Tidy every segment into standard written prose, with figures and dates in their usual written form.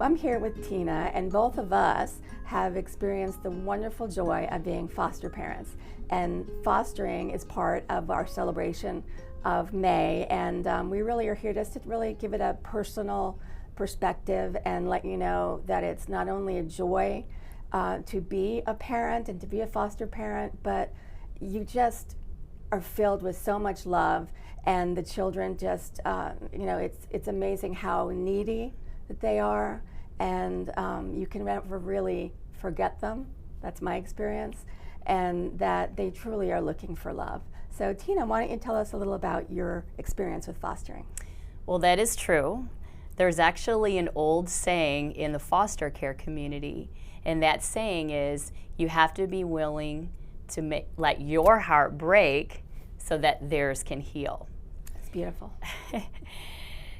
I'm here with Tina, and both of us have experienced the wonderful joy of being foster parents. And fostering is part of our celebration of May, and we really are here just to really give it a personal perspective and let you know that it's not only a joy to be a parent and to be a foster parent, but you just are filled with so much love, and the children just, it's amazing how needy that they are, and you can never really forget them. That's my experience, and that they truly are looking for love. So Tina, why don't you tell us a little about your experience with fostering? Well, that is true. There's actually an old saying in the foster care community, and that saying is, you have to be willing to let your heart break so that theirs can heal. It's beautiful.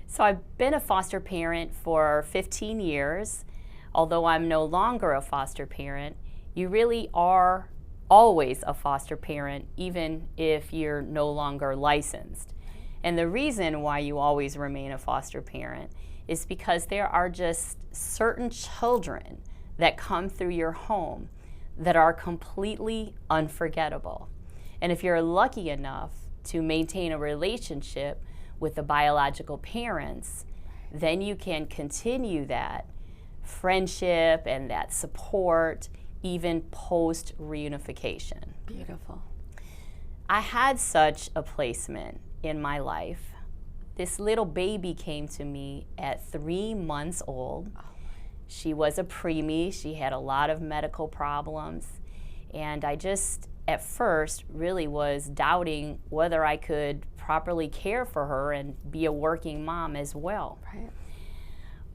So I've been a foster parent for 15 years. Although I'm no longer a foster parent, you really are always a foster parent, even if you're no longer licensed. And the reason why you always remain a foster parent is because there are just certain children that come through your home that are completely unforgettable. And if you're lucky enough to maintain a relationship with the biological parents, then you can continue that friendship and that support even post reunification. Beautiful. I had such a placement in my life. This little baby came to me at 3 months old. She was a preemie. She had a lot of medical problems, and I just at first really was doubting whether I could properly care for her and be a working mom as well. Right.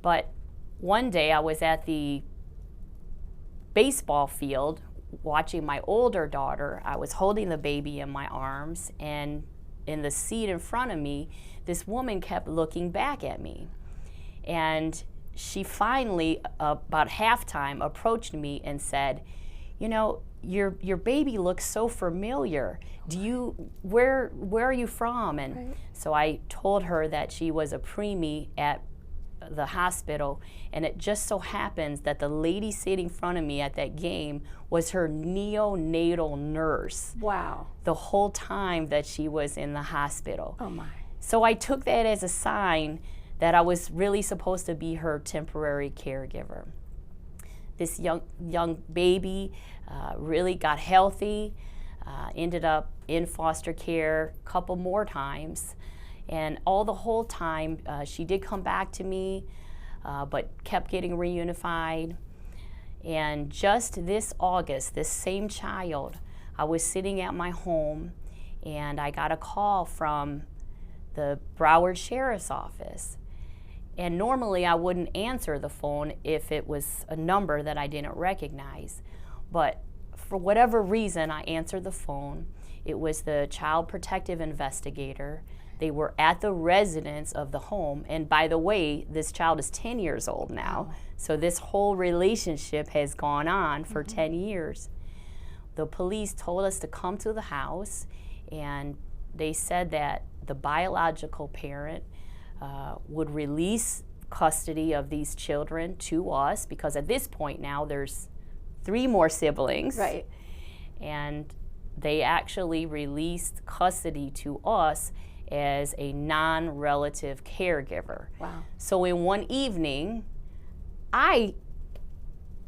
But one day I was at the baseball field watching my older daughter. I was holding the baby in my arms, and in the seat in front of me, this woman kept looking back at me. And she finally, about halftime, approached me and said, "You know, your baby looks so familiar. Where are you from?" And right. So I told her that she was a preemie at the hospital, and it just so happens that the lady sitting in front of me at that game was her neonatal nurse. Wow. The whole time that she was in the hospital. Oh my. So I took that as a sign that I was really supposed to be her temporary caregiver. This young baby really got healthy, ended up in foster care a couple more times. And all the whole time, she did come back to me, but kept getting reunified. And just this August, this same child, I was sitting at my home, and I got a call from the Broward Sheriff's Office. And normally I wouldn't answer the phone if it was a number that I didn't recognize. But for whatever reason, I answered the phone. It was the child protective investigator. They were at the residence of the home. And by the way, this child is 10 years old now. Wow. So this whole relationship has gone on for 10 years. The police told us to come to the house, and they said that the biological parent would release custody of these children to us, because at this point now there's 3 more siblings. Right. And they actually released custody to us as a non-relative caregiver. Wow. So in one evening, I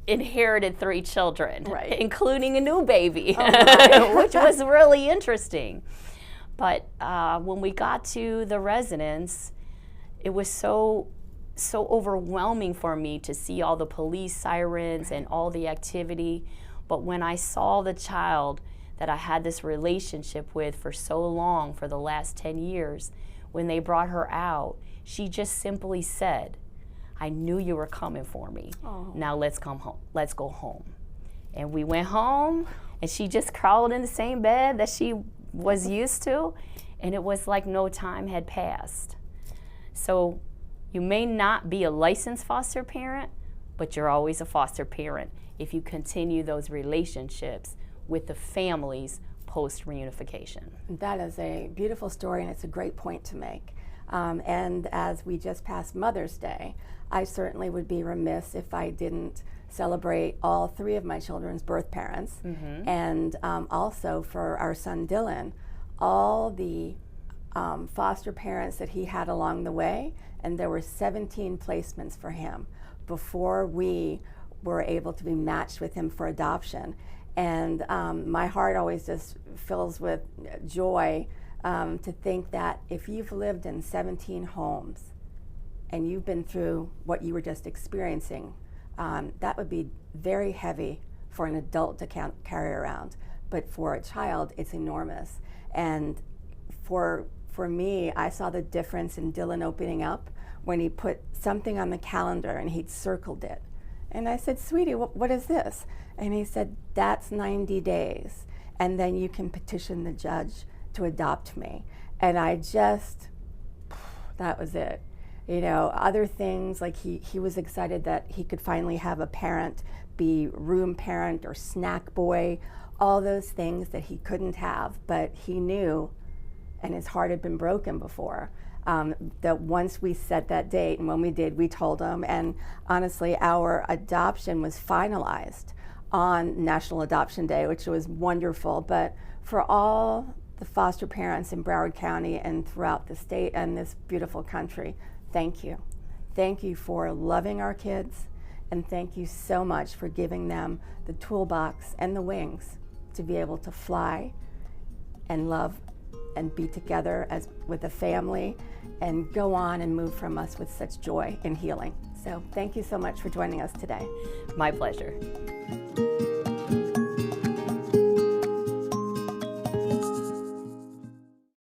inherited 3 children, right. including a new baby, Oh which was really interesting. But when we got to the residence, it was so overwhelming for me to see all the police sirens and all the activity. But when I saw the child that I had this relationship with for so long, for the last 10 years, when they brought her out, she just simply said, "I knew you were coming for me. Oh. Now let's come home. Let's go home." And we went home, and she just crawled in the same bed that she was used to, and it was like no time had passed. So you may not be a licensed foster parent, but you're always a foster parent if you continue those relationships with the families post reunification. That is a beautiful story, and it's a great point to make. And as we just passed Mother's Day, I certainly would be remiss if I didn't celebrate all 3 of my children's birth parents, and also for our son Dylan, all the foster parents that he had along the way, and there were 17 placements for him before we were able to be matched with him for adoption. And my heart always just fills with joy to think that if you've lived in 17 homes and you've been through what you were just experiencing, that would be very heavy for an adult to carry around. But for a child, it's enormous. And for me, I saw the difference in Dylan opening up when he put something on the calendar and he'd circled it. And I said, "Sweetie, what is this?" And he said, "That's 90 days. And then you can petition the judge to adopt me." And I just, that was it. You know, other things, like he was excited that he could finally have a parent, be room parent or snack boy, all those things that he couldn't have, but he knew, and his heart had been broken before, that once we set that date, and when we did, we told him, and honestly, our adoption was finalized on National Adoption Day, which was wonderful. But for all the foster parents in Broward County and throughout the state and this beautiful country, thank you. Thank you for loving our kids, and thank you so much for giving them the toolbox and the wings to be able to fly and love and be together as with a family and go on and move from us with such joy and healing. So thank you so much for joining us today. My pleasure.